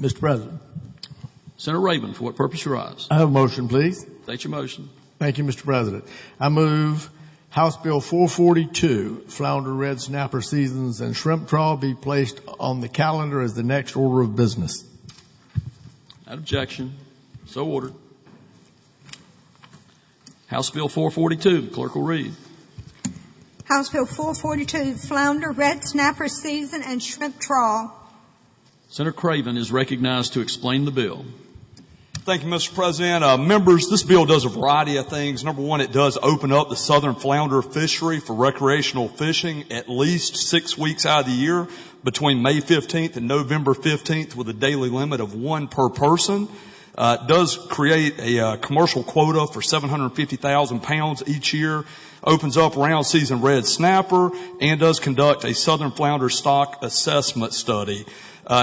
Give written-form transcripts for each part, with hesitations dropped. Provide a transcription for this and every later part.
Mr. President. Senator Raven, for what purpose you rise? I have a motion, please. State your motion. Thank you, Mr. President. I move House Bill 442, flounder, red snapper seasons, and shrimp trawl be placed on the calendar as the next order of business. Without objection. So ordered. House Bill 442, the clerk will read. House Bill 442, flounder, red snapper season, and shrimp trawl. Senator Craven is recognized to explain the bill. Thank you, Mr. President. Members, this bill does a variety of things. Number one, it does open up the southern flounder fishery for recreational fishing at least 6 weeks out of the year between May 15th and November 15th with a daily limit of 1 per person. It does create a commercial quota for 750,000 pounds each year, opens up round season red snapper, and does conduct a southern flounder stock assessment study.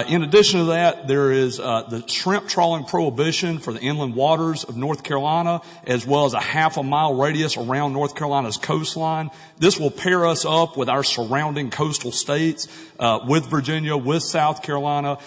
In addition to that, there is the shrimp trawling prohibition for the inland waters of North Carolina, as well as a half-a-mile radius around North Carolina's coastline. This will pair us up with our surrounding coastal states, with Virginia, with South Carolina.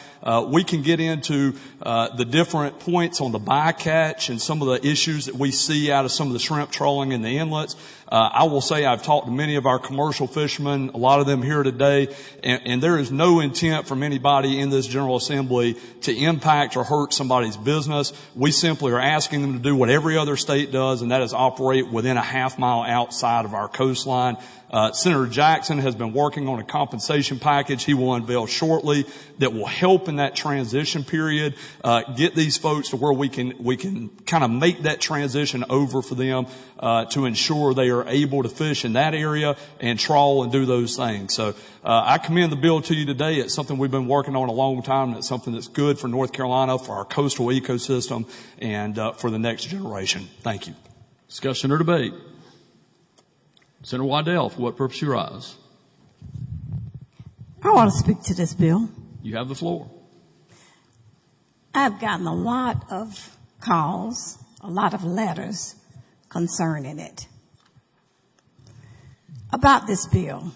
We can get into the different points on the bycatch and some of the issues that we see out of some of the shrimp trawling in the inlets. I will say I've talked to many of our commercial fishermen, a lot of them here today, and there is no intent from anybody in this General Assembly to impact or hurt somebody's business. We simply are asking them to do what every other state does, and that is operate within a half mile outside of our coastline. Senator Jackson has been working on a compensation package he will unveil shortly that will help in that transition period, get these folks to where we can kind of make that transition over for them, to ensure they are able to fish in that area and trawl and do those things. So, I commend the bill to you today. It's something we've been working on a long time, and it's something that's good for North Carolina, for our coastal ecosystem, and, for the next generation. Thank you. Discussion or debate? Senator Waddell, for what purpose you rise? I want to speak to this bill. You have the floor. I've gotten a lot of calls, a lot of letters concerning it. About this bill,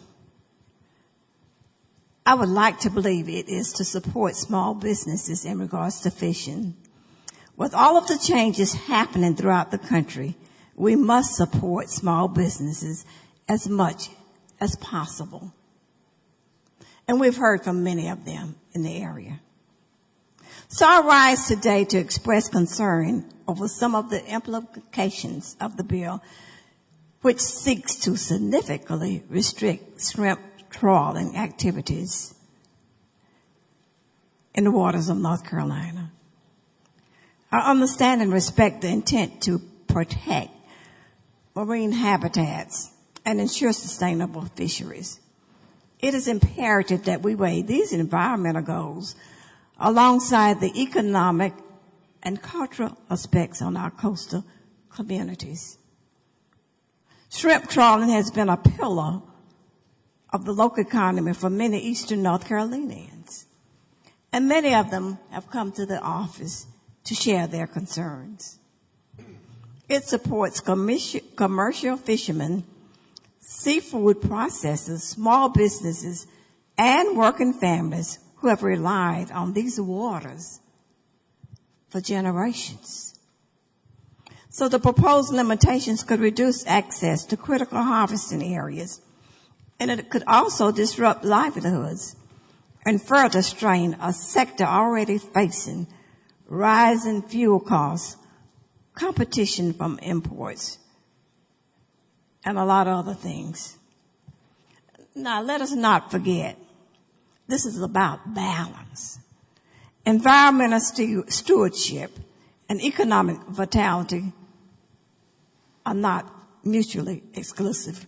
I would like to believe it is to support small businesses in regards to fishing. With all of the changes happening throughout the country, we must support small businesses as much as possible. And we've heard from many of them in the area. So I rise today to express concern over some of the implications of the bill, which seeks to significantly restrict shrimp trawling activities in the waters of North Carolina. I understand and respect the intent to protect marine habitats and ensure sustainable fisheries. It is imperative that we weigh these environmental goals alongside the economic and cultural aspects on our coastal communities. Shrimp trawling has been a pillar of the local economy for many eastern North Carolinians, and many of them have come to the office to share their concerns. It supports commercial fishermen, seafood processors, small businesses, and working families who have relied on these waters for generations. So the proposed limitations could reduce access to critical harvesting areas, and it could also disrupt livelihoods and further strain a sector already facing rising fuel costs, competition from imports, and a lot of other things. Now, let us not forget, this is about balance. Environmental stewardship and economic vitality are not mutually exclusive.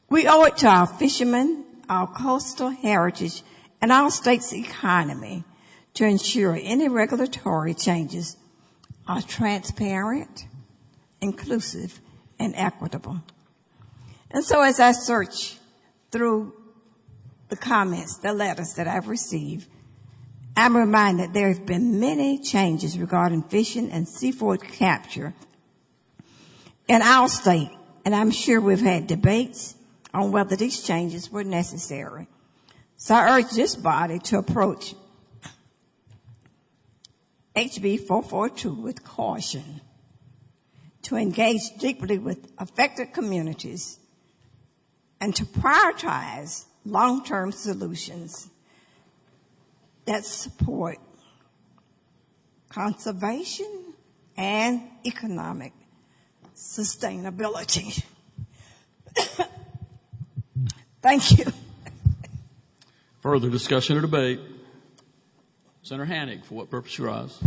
We owe it to our fishermen, our coastal heritage, and our state's economy to ensure any regulatory changes are transparent, inclusive, and equitable. And so as I search through the comments, the letters that I've received, I'm reminded there have been many changes regarding fishing and seafood capture in our state, and I'm sure we've had debates on whether these changes were necessary. So I urge this body to approach HB 442 with caution, to engage deeply with affected communities, and to prioritize long-term solutions that support conservation and economic sustainability. Thank you. Further discussion or debate? Senator Hannig, for what purpose you rise?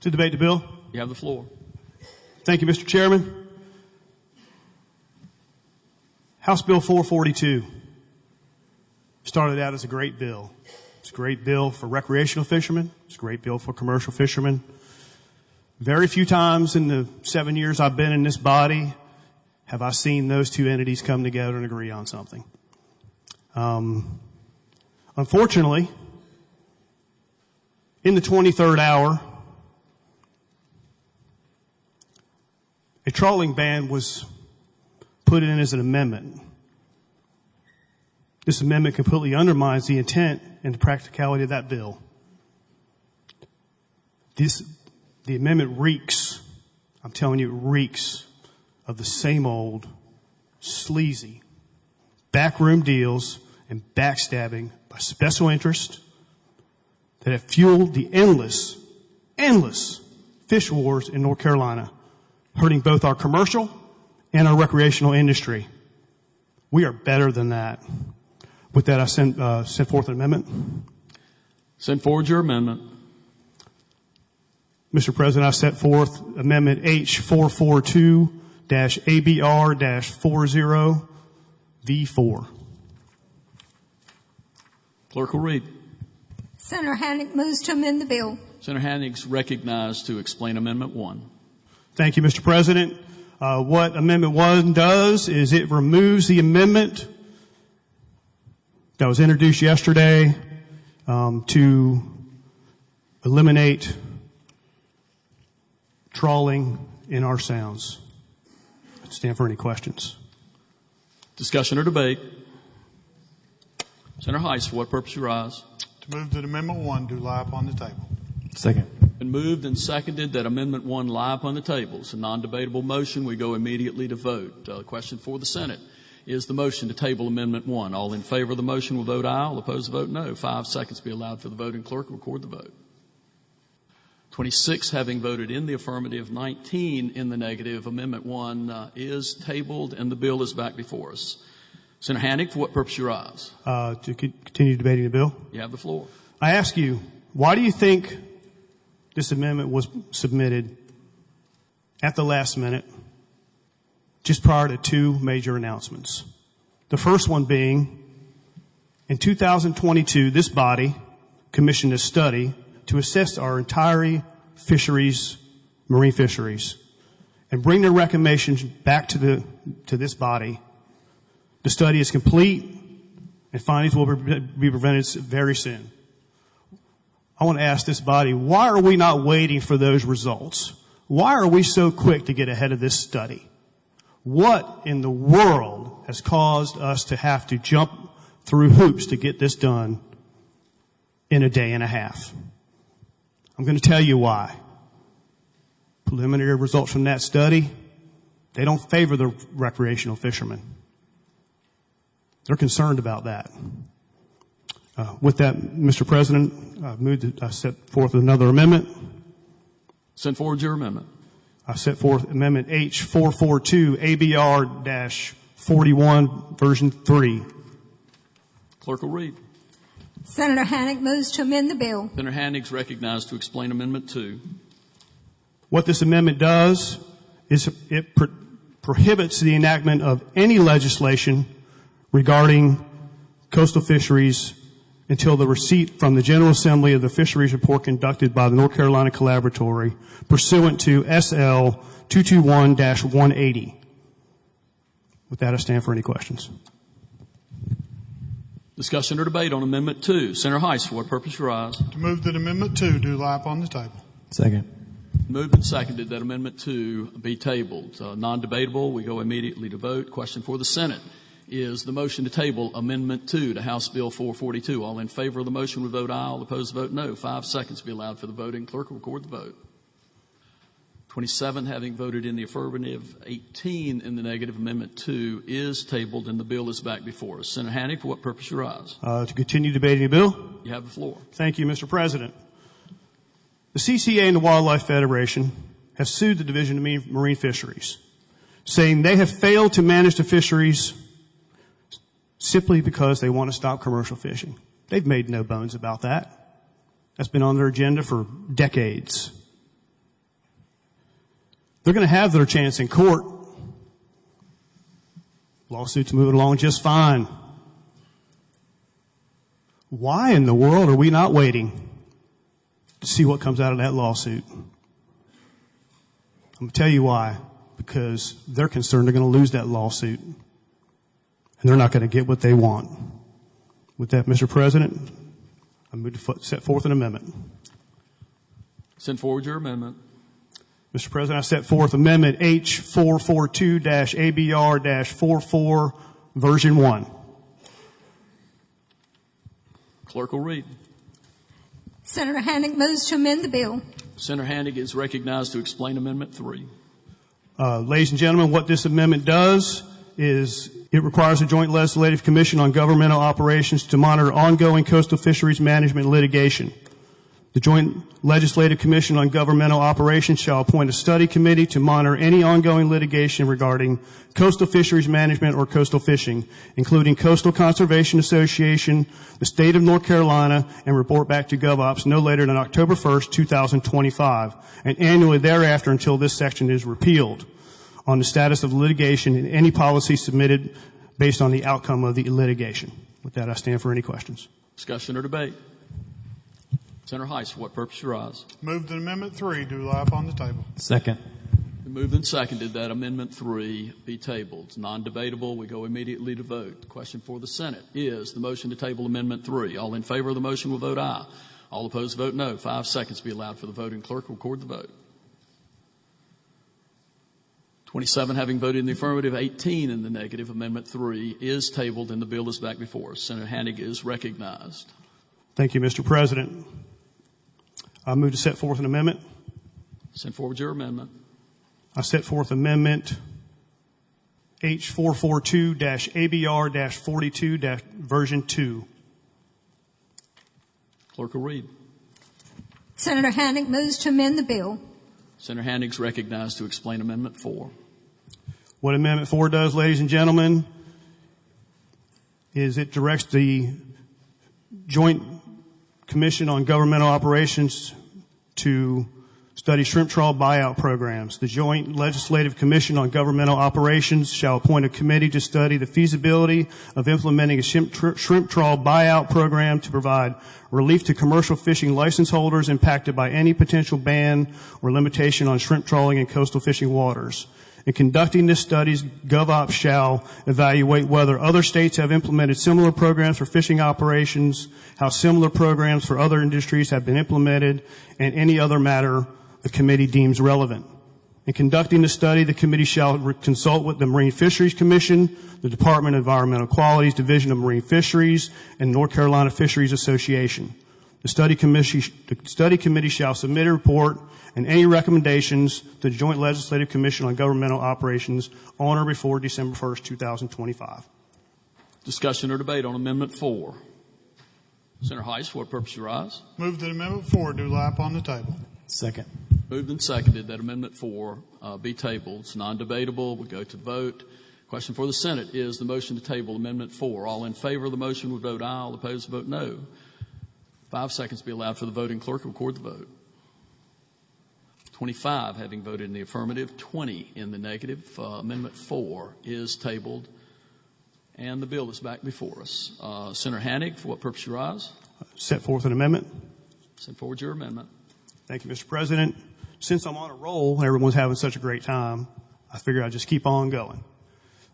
To debate the bill. You have the floor. Thank you, Mr. Chairman. House Bill 442 started out as a great bill. It's a great bill for recreational fishermen. It's a great bill for commercial fishermen. Very few times in the 7 years I've been in this body have I seen those two entities come together and agree on something. Unfortunately, in the 23rd hour, a trawling ban was put in as an amendment. This amendment completely undermines the intent and the practicality of that bill. The amendment reeks, I'm telling you, it reeks of the same old sleazy backroom deals and backstabbing by special interest that have fueled the endless fish wars in North Carolina, hurting both our commercial and our recreational industry. We are better than that. With that, I send forth an amendment. Send forward your amendment. Mr. President, I set forth Amendment H442-ABR-40V4. Clerk will read. Senator Hannig moves to amend the bill. Senator Hannig's recognized to explain Amendment 1. Thank you, Mr. President. What Amendment 1 does is it removes the amendment that was introduced yesterday to eliminate trawling in our sounds. I stand for any questions. Discussion or debate? Senator Heiss, for what purpose you rise? To move that Amendment 1 do lie upon the table. Second. Been moved and seconded that Amendment 1 lie upon the table. It's a non-debatable motion. We go immediately to vote. Question for the Senate is the motion to table Amendment 1. All in favor of the motion will vote aye. All opposed will vote no. 5 seconds be allowed for the voting clerk. Record the vote. 26 having voted in the affirmative, 19 in the negative. Amendment 1 is tabled and the bill is back before us. Senator Hannig, for what purpose you rise? To continue debating the bill. You have the floor. I ask you, why do you think this amendment was submitted at the last minute, just prior to two major announcements? The first one being, in 2022, this body commissioned a study to assess our entire fisheries, marine fisheries, and bring their recommendations back to this body. The study is complete, and findings will be presented very soon. I want to ask this body, why are we not waiting for those results? Why are we so quick to get ahead of this study? What in the world has caused us to have to jump through hoops to get this done in a day and a half? I'm going to tell you why. Preliminary results from that study, they don't favor the recreational fishermen. They're concerned about that. With that, Mr. President, I set forth another amendment. Send forward your amendment. I set forth Amendment H442-ABR-41, version 3. Clerk will read. Senator Hannig moves to amend the bill. Senator Hannig's recognized to explain Amendment 2. What this amendment does is it prohibits the enactment of any legislation regarding coastal fisheries until the receipt from the General Assembly of the Fisheries Report conducted by the North Carolina Collaboratory pursuant to SL 221-180. With that, I stand for any questions. Discussion or debate on Amendment 2. Senator Heiss, for what purpose you rise? To move that Amendment 2 do lie upon the table. Second. Moved and seconded that Amendment 2 be tabled. Non-debatable. We go immediately to vote. Question for the Senate is the motion to table Amendment 2 to House Bill 442. All in favor of the motion will vote aye. All opposed vote no. 5 seconds be allowed for the voting. Clerk will record the vote. 27 having voted in the affirmative, 18 in the negative. Amendment 2 is tabled and the bill is back before us. Senator Hannig, for what purpose you rise? To continue debating the bill. You have the floor. Thank you, Mr. President. The CCA and the Wildlife Federation have sued the Division of Marine Fisheries, saying they have failed to manage the fisheries simply because they want to stop commercial fishing. They've made no bones about that. That's been on their agenda for decades. They're going to have their chance in court. Lawsuit's moving along just fine. Why in the world are we not waiting to see what comes out of that lawsuit? I'm going to tell you why. Because they're concerned they're going to lose that lawsuit. And they're not going to get what they want. With that, Mr. President, I move to set forth an amendment. Send forward your amendment. Mr. President, I set forth Amendment H442-ABR-44, Version 1. Clerk will read. Senator Hannig moves to amend the bill. Senator Hannig is recognized to explain Amendment 3. Ladies and gentlemen, what this amendment does is it requires a Joint Legislative Commission on Governmental Operations to monitor ongoing coastal fisheries management litigation. The Joint Legislative Commission on Governmental Operations shall appoint a study committee to monitor any ongoing litigation regarding coastal fisheries management or coastal fishing, including Coastal Conservation Association, the state of North Carolina, and report back to GovOps no later than October 1st, 2025, and annually thereafter until this section is repealed, on the status of litigation and any policy submitted based on the outcome of the litigation. With that, I stand for any questions. Discussion or debate? Senator Heiss, for what purpose you rise? Move that Amendment 3 do lie upon the table. Second. Been moved and seconded that Amendment 3 be tabled. It's non-debatable. We go immediately to vote. The question for the Senate is the motion to table Amendment 3. All in favor of the motion will vote aye. All opposed vote no. 5 seconds be allowed for the voting. Clerk will record the vote. 27 having voted in the affirmative, 18 in the negative. Amendment 3 is tabled and the bill is back before us. Senator Hannig is recognized. Thank you, Mr. President. I move to set forth an amendment. Send forward your amendment. I set forth Amendment H442-ABR-42, Version 2. Clerk will read. Senator Hannig moves to amend the bill. Senator Hannig is recognized to explain Amendment 4. What Amendment 4 does, ladies and gentlemen, is it directs the Joint Commission on Governmental Operations to study shrimp trawl buyout programs. The Joint Legislative Commission on Governmental Operations shall appoint a committee to study the feasibility of implementing a shrimp trawl buyout program to provide relief to commercial fishing license holders impacted by any potential ban or limitation on shrimp trawling in coastal fishing waters. In conducting this study, GovOps shall evaluate whether other states have implemented similar programs for fishing operations, how similar programs for other industries have been implemented, and any other matter the committee deems relevant. In conducting the study, the committee shall consult with the Marine Fisheries Commission, the Department of Environmental Quality's Division of Marine Fisheries, and North Carolina Fisheries Association. The study committee shall submit a report and any recommendations to the Joint Legislative Commission on Governmental Operations on or before December 1st, 2025. Discussion or debate on Amendment 4. Senator Heiss, for what purpose you rise? Move that Amendment 4 do lie upon the table. Second. Moved and seconded that Amendment 4 be tabled. It's non-debatable. We go to vote. Question for the Senate is the motion to table Amendment 4. All in favor of the motion would vote aye. All opposed vote no. 5 seconds be allowed for the voting. Clerk will record the vote. 25 having voted in the affirmative, 20 in the negative. Amendment 4 is tabled, and the bill is back before us. Senator Hannig, for what purpose you rise? Set forth an amendment. Send forward your amendment. Thank you, Mr. President. Since I'm on a roll and everyone's having such a great time, I figure I'd just keep on going.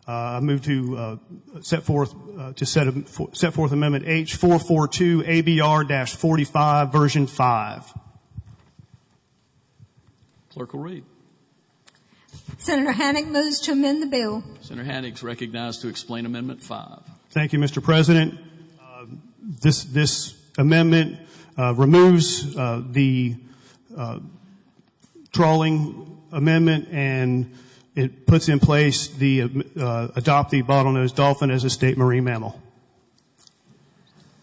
I move to set forth Amendment H442-ABR-45, Version 5. Clerk will read. Senator Hannick moves to amend the bill. Senator Hannick's recognized to explain Amendment 5. Thank you, Mr. President. This amendment removes the trawling amendment, and it puts in place the adopt the bottlenose dolphin as a state marine mammal.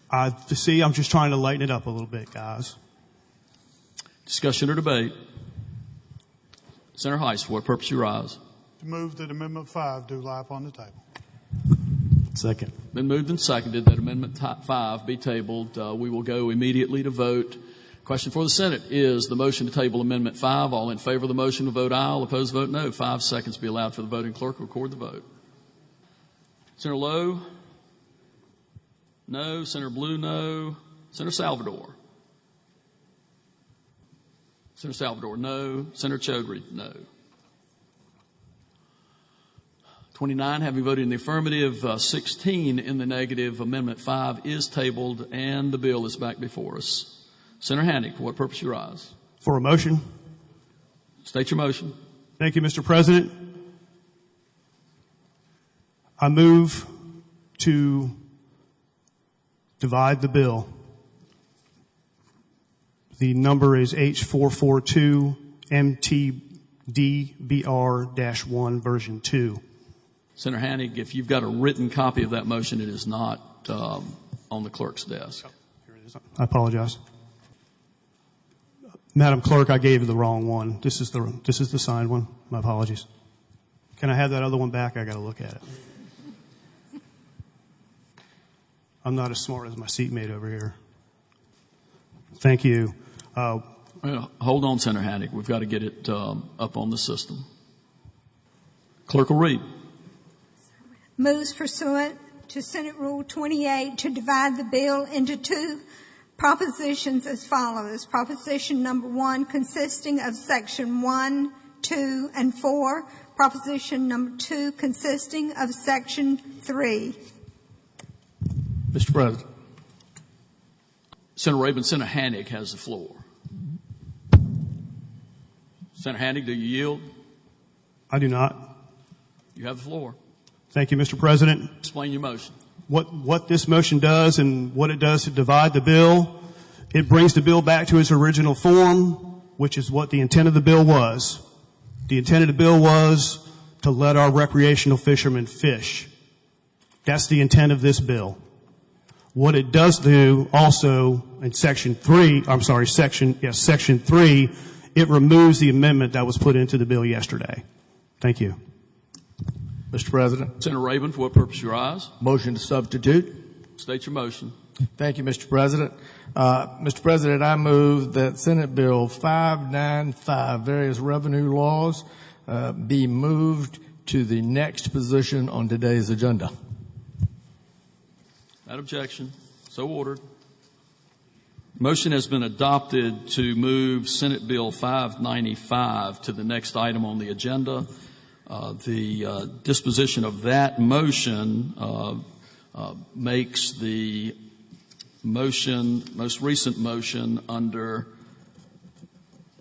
I'm just trying to lighten it up a little bit, guys. Discussion or debate? Senator Heiss, for what purpose you rise? To move that Amendment 5 do lie upon the table. Second. Been moved and seconded that Amendment 5 be tabled. We will go immediately to vote. Question for the Senate is the motion to table Amendment 5. All in favor of the motion will vote aye. All opposed vote no. 5 seconds be allowed for the voting clerk to record the vote. Senator Lowe? No. Senator Blue? No. Senator Salvador? Senator Salvador? No. Senator Chaudhry? No. 29 having voted in the affirmative, 16 in the negative. Amendment 5 is tabled and the bill is back before us. Senator Hannick, for what purpose you rise? For a motion. State your motion. Thank you, Mr. President. I move to divide the bill. The number is H442 MTDBR-1 version 2. Senator Hannick, if you've got a written copy of that motion, it is not on the clerk's desk. Here it is. I apologize. Madam Clerk, I gave you the wrong one. This is the signed one. My apologies. Can I have that other one back? I got to look at it. I'm not as smart as my seatmate over here. Thank you. Well, hold on, Senator Hannick. We've got to get it up on the system. Clerk will read. Moves pursuant to Senate Rule 28 to divide the bill into two propositions as follows. Proposition number 1 consisting of section 1, 2, and 4. Proposition number 2 consisting of section 3. Mr. President. Senator Rabin, Senator Hannick has the floor. Senator Hannick, do you yield? I do not. You have the floor. Thank you, Mr. President. Explain your motion. What this motion does and what it does to divide the bill, it brings the bill back to its original form, which is what the intent of the bill was. The intent of the bill was to let our recreational fishermen fish. That's the intent of this bill. What it does do also in section 3, it removes the amendment that was put into the bill yesterday. Thank you. Mr. President. Senator Rabin, for what purpose you rise? Motion to substitute. State your motion. Thank you, Mr. President. Mr. President, I move that Senate Bill 595, various revenue laws, be moved to the next position on today's agenda. Without objection. So ordered. Motion has been adopted to move Senate Bill 595 to the next item on the agenda. The disposition of that motion makes the most recent motion under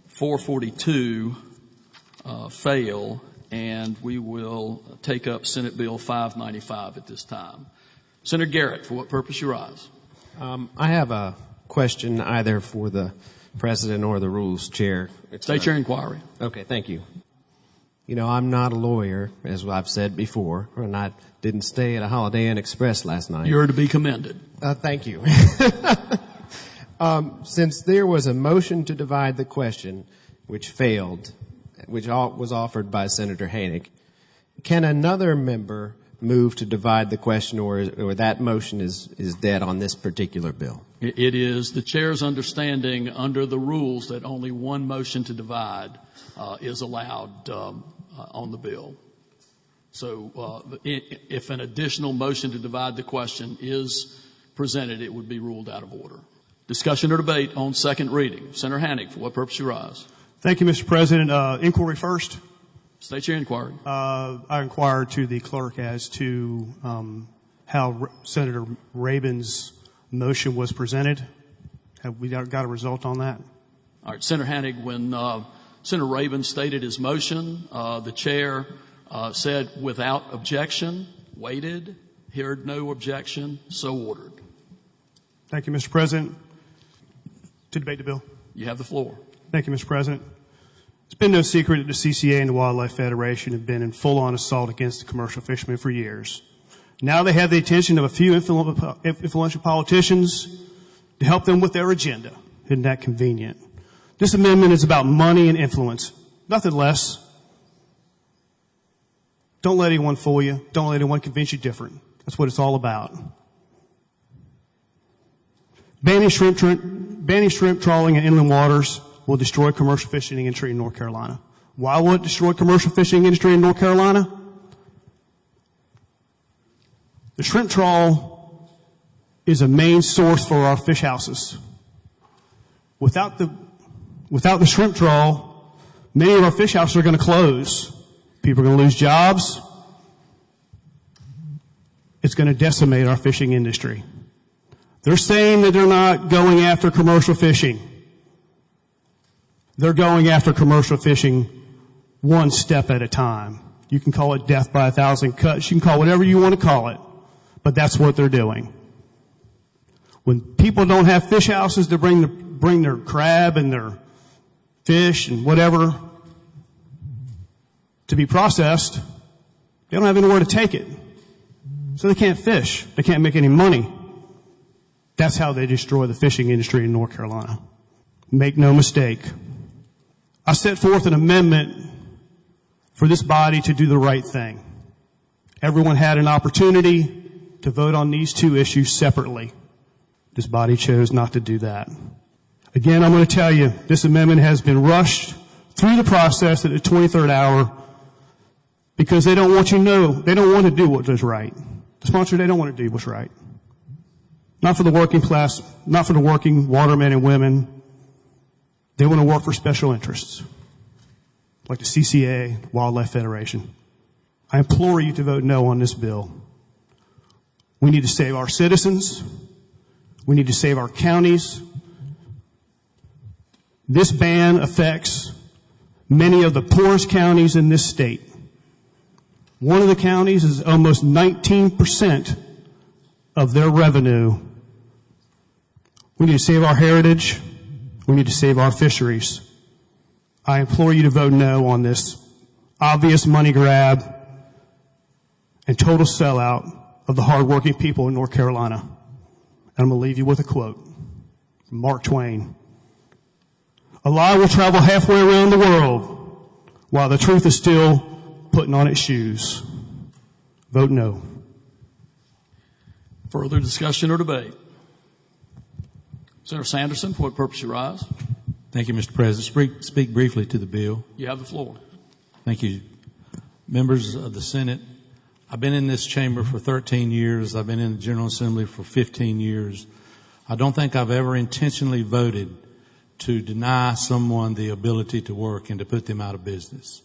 442 fail, and we will take up Senate Bill 595 at this time. Senator Garrett, for what purpose you rise? I have a question either for the President or the Rules Chair. State your inquiry. Okay, thank you. You know, I'm not a lawyer, as I've said before, and I didn't stay at a Holiday Inn Express last night. You're to be commended. Thank you. Since there was a motion to divide the question, which failed, which was offered by Senator Hannick, can another member move to divide the question, or that motion is dead on this particular bill? It is the chair's understanding under the rules that only one motion to divide is allowed on the bill. So if an additional motion to divide the question is presented, it would be ruled out of order. Discussion or debate on second reading. Senator Hannick, for what purpose you rise? Thank you, Mr. President. Inquiry first. State your inquiry. I inquired to the clerk as to how Senator Rabin's motion was presented. Have we got a result on that? All right, Senator Hannick, when Senator Rabin stated his motion. The chair said without objection, waited, heard no objection, so ordered. Thank you, Mr. President. To debate the bill. You have the floor. Thank you, Mr. President. It's been no secret that the CCA and the Wildlife Federation have been in full-on assault against the commercial fishermen for years. Now they have the attention of a few influential politicians to help them with their agenda. Isn't that convenient? This amendment is about money and influence, nothing less. Don't let anyone fool you. Don't let anyone convince you different. That's what it's all about. Banning shrimp trawling in inland waters will destroy commercial fishing industry in North Carolina. Why will it destroy commercial fishing industry in North Carolina? The shrimp trawl is a main source for our fish houses. Without the shrimp trawl, many of our fish houses are going to close. People are going to lose jobs. It's going to decimate our fishing industry. They're saying that they're not going after commercial fishing. They're going after commercial fishing one step at a time. You can call it death by 1,000 cuts. You can call it whatever you want to call it. But that's what they're doing. When people don't have fish houses to bring their crab and their fish and whatever to be processed, they don't have anywhere to take it. So they can't fish. They can't make any money. That's how they destroy the fishing industry in North Carolina. Make no mistake. I set forth an amendment for this body to do the right thing. Everyone had an opportunity to vote on these two issues separately. This body chose not to do that. Again, I'm going to tell you, this amendment has been rushed through the process at the 23rd hour because they don't want you to know, they don't want to do what is right. The sponsor, they don't want to do what's right. Not for the working class, not for the working watermen and women. They want to work for special interests, like the CCA, Wildlife Federation. I implore you to vote no on this bill. We need to save our citizens. We need to save our counties. This ban affects many of the poorest counties in this state. One of the counties is almost 19% of their revenue. We need to save our heritage. We need to save our fisheries. I implore you to vote no on this obvious money grab and total sellout of the hardworking people in North Carolina. And I'm going to leave you with a quote from Mark Twain. A lie will travel halfway around the world while the truth is still putting on its shoes. Vote no. Further discussion or debate? Senator Sanderson, for what purpose you rise? Thank you, Mr. President. Speak briefly to the bill. You have the floor. Thank you. Members of the Senate, I've been in this chamber for 13 years. I've been in the General Assembly for 15 years. I don't think I've ever intentionally voted to deny someone the ability to work and to put them out of business.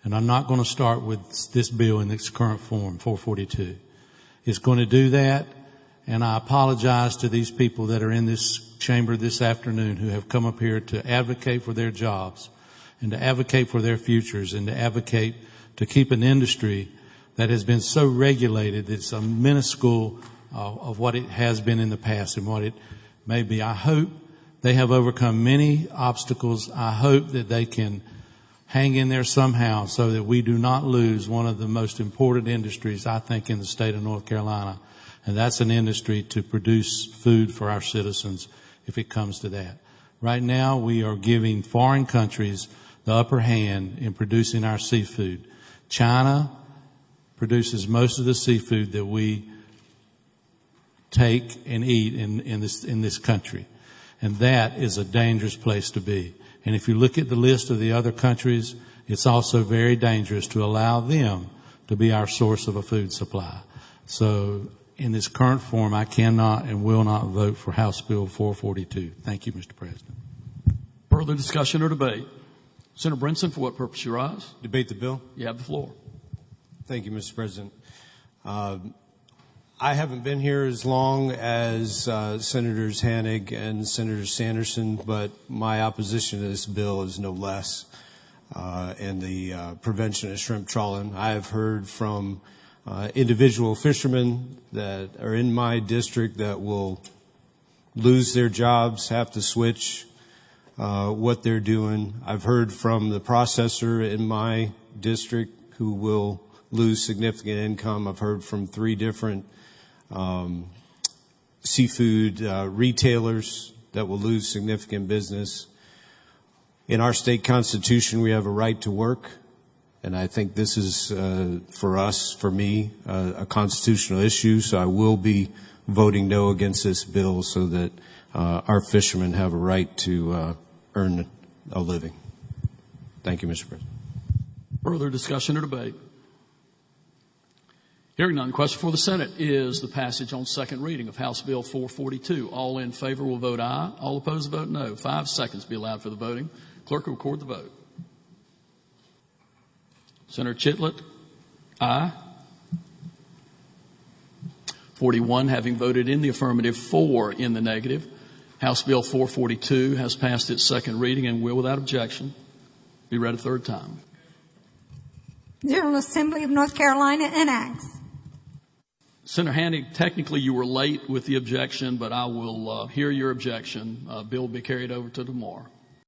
And I'm not going to start with this bill in its current form, 442. It's going to do that, and I apologize to these people that are in this chamber this afternoon who have come up here to advocate for their jobs and to advocate for their futures and to advocate to keep an industry that has been so regulated that it's a minuscule of what it has been in the past and what it may be. I hope they have overcome many obstacles. I hope that they can hang in there somehow so that we do not lose one of the most important industries, I think, in the state of North Carolina. And that's an industry to produce food for our citizens if it comes to that. Right now, we are giving foreign countries the upper hand in producing our seafood. China produces most of the seafood that we take and eat in this country. And that is a dangerous place to be. And if you look at the list of the other countries, it's also very dangerous to allow them to be our source of a food supply. So in this current form, I cannot and will not vote for House Bill 442. Thank you, Mr. President. Further discussion or debate? Senator Brinson, for what purpose you rise? Debate the bill. You have the floor. Thank you, Mr. President. I haven't been here as long as Senators Hanig and Senator Sanderson, but my opposition to this bill is no less. and the prevention of shrimp trawling. I have heard from individual fishermen that are in my district that will lose their jobs, have to switch what they're doing. I've heard from the processor in my district who will lose significant income. I've heard from 3 different seafood retailers that will lose significant business. In our state constitution, we have a right to work, and I think this is, for me, a constitutional issue, so I will be voting no against this bill so that our fishermen have a right to earn a living. Thank you, Mr. President. Further discussion or debate? Hearing none, the question for the Senate is the passage on second reading of House Bill 442. All in favor will vote aye. All opposed vote no. 5 seconds be allowed for the voting. Clerk will record the vote. Senator Chitlett, aye. 41 having voted in the affirmative, 4 in the negative. House Bill 442 has passed its second reading and will, without objection, be read a third time. General Assembly of North Carolina enacts. Senator Hannig, technically you were late with the objection, but I will hear your objection. Bill will be carried over to tomorrow.